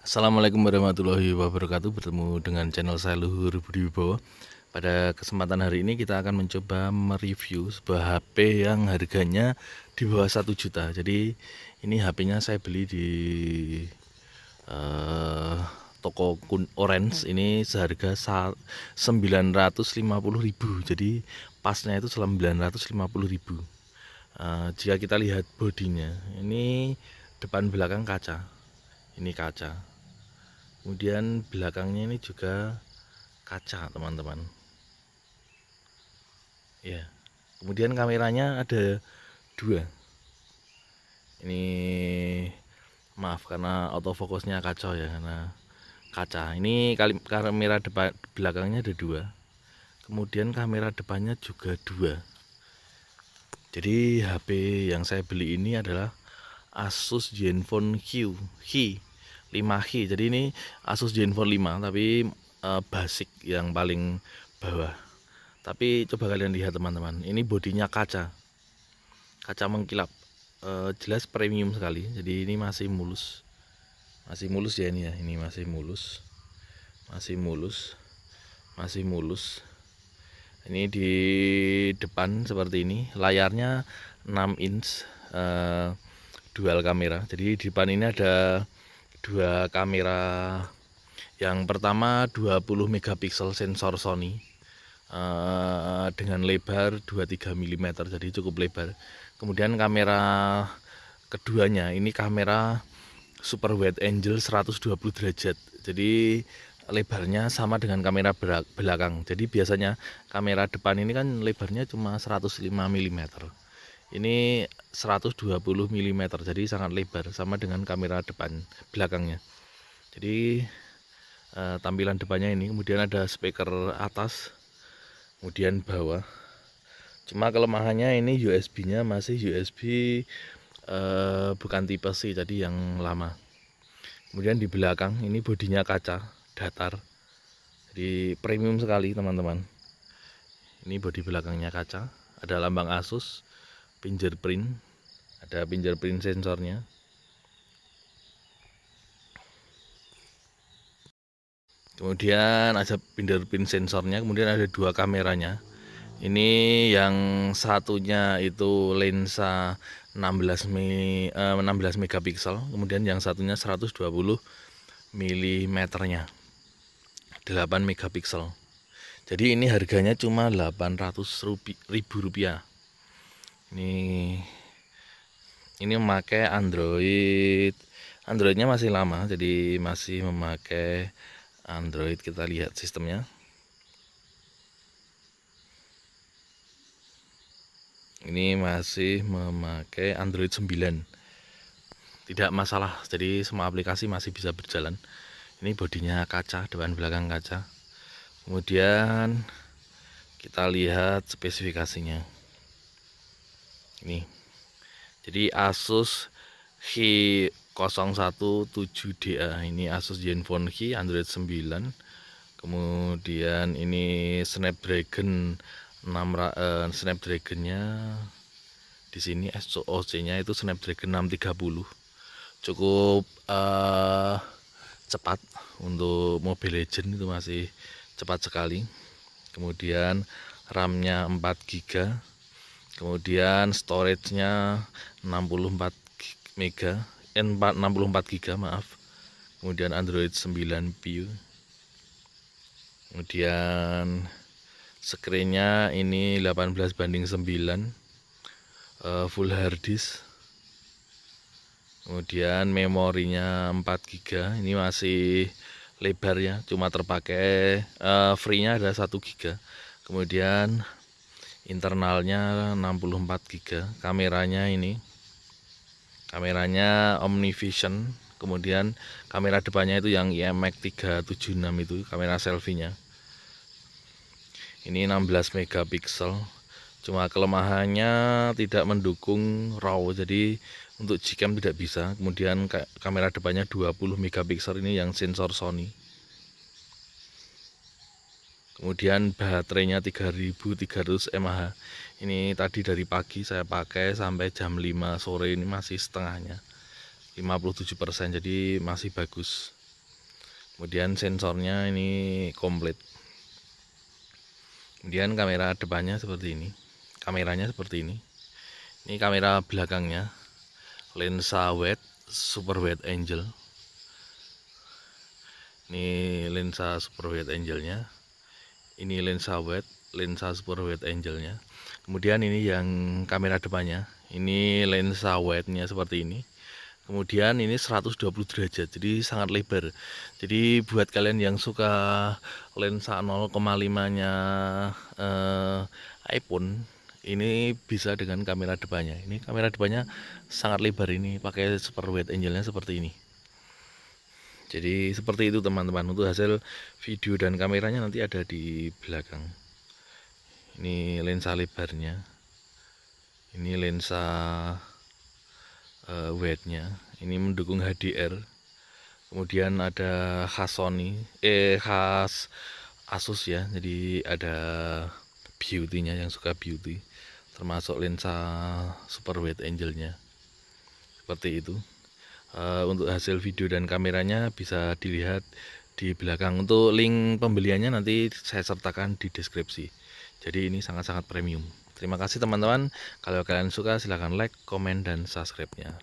Assalamualaikum warahmatullahi wabarakatuh. Bertemu dengan channel saya Luhur Budi Wibowo. Pada kesempatan hari ini kita akan mencoba mereview sebuah HP yang harganya di bawah 1 juta. Jadi ini HP-nya saya beli di toko Orange. Ini seharga 950.000. Jadi pasnya itu 950.000. Jika kita lihat bodinya, ini depan belakang kaca. Ini kaca. Kemudian belakangnya ini juga kaca, teman-teman. Ya. Kemudian kameranya ada 2. Ini maaf karena autofocusnya kacau ya, karena kaca. Ini kamera depan belakangnya ada 2. Kemudian kamera depannya juga 2. Jadi HP yang saya beli ini adalah Asus Zenfone Q 5H. Jadi ini Asus Zenfone 5 tapi basic yang paling bawah. Tapi coba kalian lihat teman-teman, ini bodinya kaca mengkilap, jelas premium sekali. Jadi ini masih mulus ya, ini ya, ini masih mulus. Ini di depan seperti ini, layarnya 6 inch, dual kamera. Jadi di depan ini ada 2 kamera. Yang pertama 20 megapiksel sensor Sony dengan lebar 23 mm, jadi cukup lebar. Kemudian kamera keduanya ini kamera super wide angle 120 derajat. Jadi lebarnya sama dengan kamera belakang. Jadi biasanya kamera depan ini kan lebarnya cuma 105 mm. Ini 120 mm, jadi sangat lebar sama dengan kamera belakangnya. Jadi tampilan depannya ini. Kemudian ada speaker atas, kemudian bawah. Cuma kelemahannya ini USB-nya masih USB bukan tipe C, jadi yang lama. Kemudian di belakang ini bodinya kaca datar, jadi premium sekali teman-teman. Ini bodi belakangnya kaca, ada lambang Asus, fingerprint, ada fingerprint sensornya. Kemudian ada fingerprint sensornya, kemudian ada 2 kameranya. Ini yang satunya itu lensa 16 megapiksel, kemudian yang satunya 120 mm nya 8 megapiksel. Jadi ini harganya cuma 800.000 rupiah. Ini memakai Androidnya masih lama, jadi masih memakai Android. Kita lihat sistemnya. Ini masih memakai Android 9. Tidak masalah, jadi semua aplikasi masih bisa berjalan. Ini bodinya kaca, depan belakang kaca. Kemudian kita lihat spesifikasinya. Ini. Jadi Asus H0117DA, ini Asus Zenfone H Android 9. Kemudian ini Snapdragon Snapdragonnya di sini SoC-nya itu Snapdragon 630. Cukup cepat untuk Mobile Legends, itu masih cepat sekali. Kemudian RAM-nya 4 GB. Kemudian storage-nya 64 GB, maaf. Kemudian Android 9 Pie. Kemudian screen-nya ini 18:9, full hard disk. Kemudian memorinya 4 GB. Ini masih lebar ya, cuma terpakai free-nya ada 1 GB. Kemudian internalnya 64 GB. Kameranya ini Kameranya OmniVision. Kemudian kamera depannya itu yang IMX 376 itu kamera selfie-nya. Ini 16 megapiksel. Cuma kelemahannya tidak mendukung RAW, jadi untuk Gcam tidak bisa. Kemudian kamera depannya 20 megapiksel ini yang sensor Sony. Kemudian baterainya 3300 mAh. Ini tadi dari pagi saya pakai sampai jam 5 sore, ini masih setengahnya, 57%, jadi masih bagus. Kemudian sensornya ini komplit. Kemudian kamera depannya seperti ini. Kameranya seperti ini. Ini kamera belakangnya, lensa wide, super wide angle. Ini lensa super wide angle-nya. Ini lensa wide, lensa super wide angle-nya. Kemudian ini yang kamera depannya. Ini lensa wide-nya seperti ini. Kemudian ini 120 derajat, jadi sangat lebar. Jadi buat kalian yang suka lensa 0,5-nya iPhone, ini bisa dengan kamera depannya. Ini kamera depannya sangat lebar, ini pakai super wide angle-nya seperti ini. Jadi seperti itu teman-teman. Untuk hasil video dan kameranya nanti ada di belakang. Ini lensa lebarnya. Ini lensa wide-nya. Ini mendukung HDR. Kemudian ada khas Sony, khas Asus ya. Jadi ada beauty-nya, yang suka beauty. Termasuk lensa super wide angle-nya. Seperti itu. Untuk hasil video dan kameranya bisa dilihat di belakang. Untuk link pembeliannya nanti saya sertakan di deskripsi. Jadi ini sangat-sangat premium. Terima kasih teman-teman. Kalau kalian suka silahkan like, komen, dan subscribe-nya.